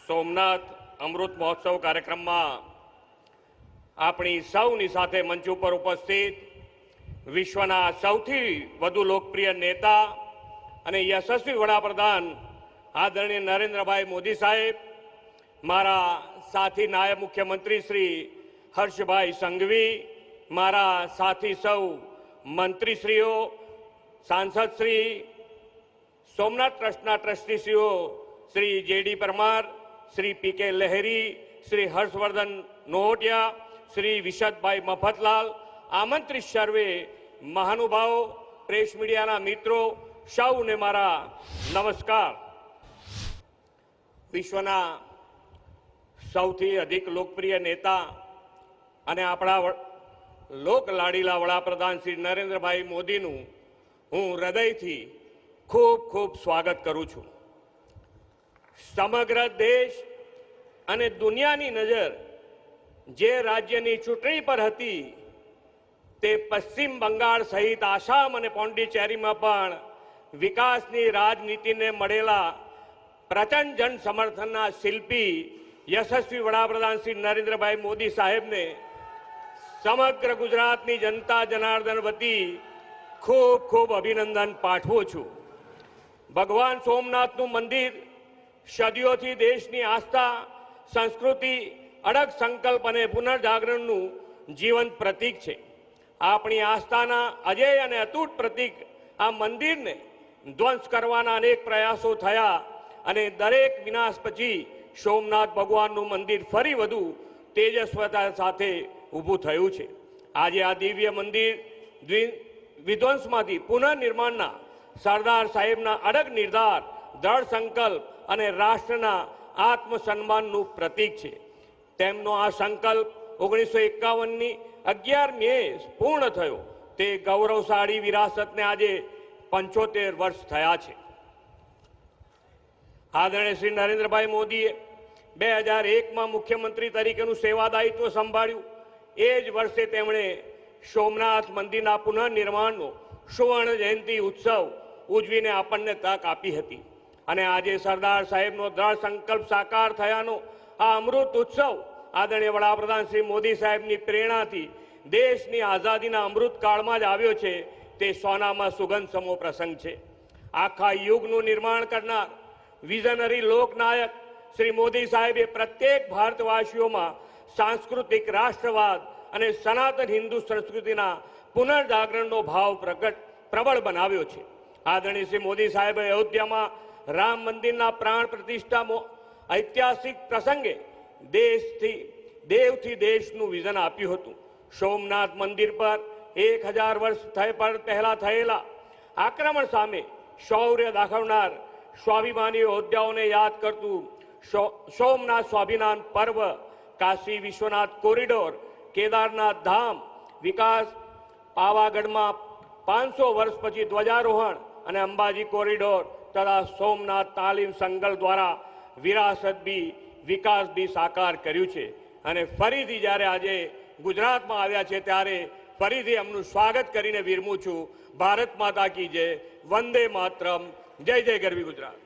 સોમનાથ અમૃત મહોત્સવ કાર્યક્રમમાં આપણી સૌની સાથે મંચ ઉપર ઉપસ્થિત વિશ્વના સૌથી વધુ લોકપ્રિય નેતા અને યશસ્વી વડાપ્રધાન આદરણીય નરેન્દ્રભાઈ મોદી સાહેબ, મારા સાથી નાયબ મુખ્યમંત્રી શ્રી હર્ષભાઈ સંઘવી, મારા સાથી સૌ મંત્રીશ્રીઓ, સાંસદશ્રી, સોમનાથ ટ્રસ્ટના ટ્રસ્ટીશ્રીઓ શ્રી જેડી પરમાર, શ્રી પીકે લહેરી, શ્રી હર્ષવર્ધન નોહટિયા, શ્રી વિશદભાઈ મફતલાલ, આમંત્રિત સર્વે મહાનુભાવો, પ્રેસ મીડિયાના મિત્રો, સૌને મારા નમસ્કાર। વિશ્વના સૌથી અધિક લોકપ્રિય નેતા અને આપણા લોક લાડીલા વડાપ્રધાન શ્રી નરેન્દ્રભાઈ મોદીનું હું હૃદયથી ખૂબ ખૂબ સ્વાગત કરું છું। સમગ્ર દેશ અને દુનિયાની નજર જે રાજ્યની ચૂંટણી પર હતી તે પશ્ચિમ બંગાળ સહિત આસામ અને પોંડિચેરીમાં પણ વિકાસની રાજનીતિને મળેલા પ્રચંડ જન સમર્થનના શિલ્પી યશસ્વી વડાપ્રધાન શ્રી નરેન્દ્રભાઈ મોદી સાહેબને સમગ્ર ગુજરાતની જનતા જનાર્દન વતી ખૂબ ખૂબ અભિનંદન પાઠવું છું। ભગવાન સોમનાથનું મંદિર સદીઓથી દેશની આસ્થા, સંસ્કૃતિ, અડગ સંકલ્પ અને પુનર્જાગરણનું જીવંત પ્રતીક છે। આપણી આસ્થાના અજેય અને અતૂટ પ્રતીક આ મંદિરને ધ્વંસ કરવાના અનેક પ્રયાસો થયા અને દરેક વિનાશ પછી સોમનાથ ભગવાનનું મંદિર ફરી વધુ તેજસ્વતા સાથે ઊભું થયું છે। આજે આ દિવ્ય મંદિર વિધ્વંસમાંથી પુનઃનિર્માણના સરદાર સાહેબના અડગ નિર્ધાર, દ્રઢ સંકલ્પ અને રાષ્ટ્રના આત્મસન્માનનું પ્રતીક છે। તેમનો આ સંકલ્પ 1951ની 11 મે પૂર્ણ થયો। તે ગૌરવશાળી વિરાસતને આજે 75 વર્ષ થયા છે। આદરણીય શ્રી નરેન્દ્રભાઈ મોદીએ 2001માં મુખ્યમંત્રી તરીકેનું સેવાદાયિત્વ સંભાળ્યું। એ જ વર્ષે તેમણે સોમનાથ મંદિરના પુનઃનિર્માણનો સુવર્ણ જયંતિ ઉત્સવ ઉજવીને આપણને તક આપી હતી અને આજે સરદાર સાહેબનો દ્રઢ સંકલ્પ સાકાર થયાનો આ અમૃત ઉત્સવ આદરણીય વડાપ્રધાન શ્રી મોદી સાહેબની પ્રેરણાથી દેશની આઝાદીના અમૃતકાળમાં જ આવ્યો છે। તે સોનામાં સુગંધ સમો પ્રસંગ છે। આખા યુગનું નિર્માણ કરનાર વિઝનરી લોકનાયક શ્રી મોદી સાહેબે પ્રત્યેક ભારતવાસીઓમાં સાંસ્કૃતિક રાષ્ટ્રવાદ અને સનાતન હિન્દુ સંસ્કૃતિના પુનર્જાગરણનો ભાવ પ્રબળ બનાવ્યો છે। આદરણીય શ્રી મોદી સાહેબે અયોધ્યામાં રામ મંદિરના પ્રાણ પ્રતિષ્ઠા ઐતિહાસિક પ્રસંગે દેવથી દેશનું વિઝન આપ્યું હતું। સોમનાથ મંદિર પર 1000 વર્ષ પહેલા થયેલા આક્રમણ સામે શૌર્ય દાખવનાર સ્વાભિમાની યોદ્ધાઓને યાદ કરતું સોમનાથ સ્વાભિમાન પર્વ, કાશી વિશ્વનાથ કોરિડોર, કેદારનાથ ધામ વિકાસ, પાવાગઢમાં 500 વર્ષ પછી ધ્વજારોહણ અને અંબાજી કોરિડોર તથા સોમનાથ તાલીમ સંકલ દ્વારા વિરાસત બી વિકાસ બી સાકાર કર્યું છે અને ફરીથી જ્યારે આજે ગુજરાતમાં આવ્યા છે ત્યારે ફરીથી એમનું સ્વાગત કરીને વિરમું છું। ભારત માતા કી જય, વંદે માતરમ, જય જય ગરવી ગુજરાત।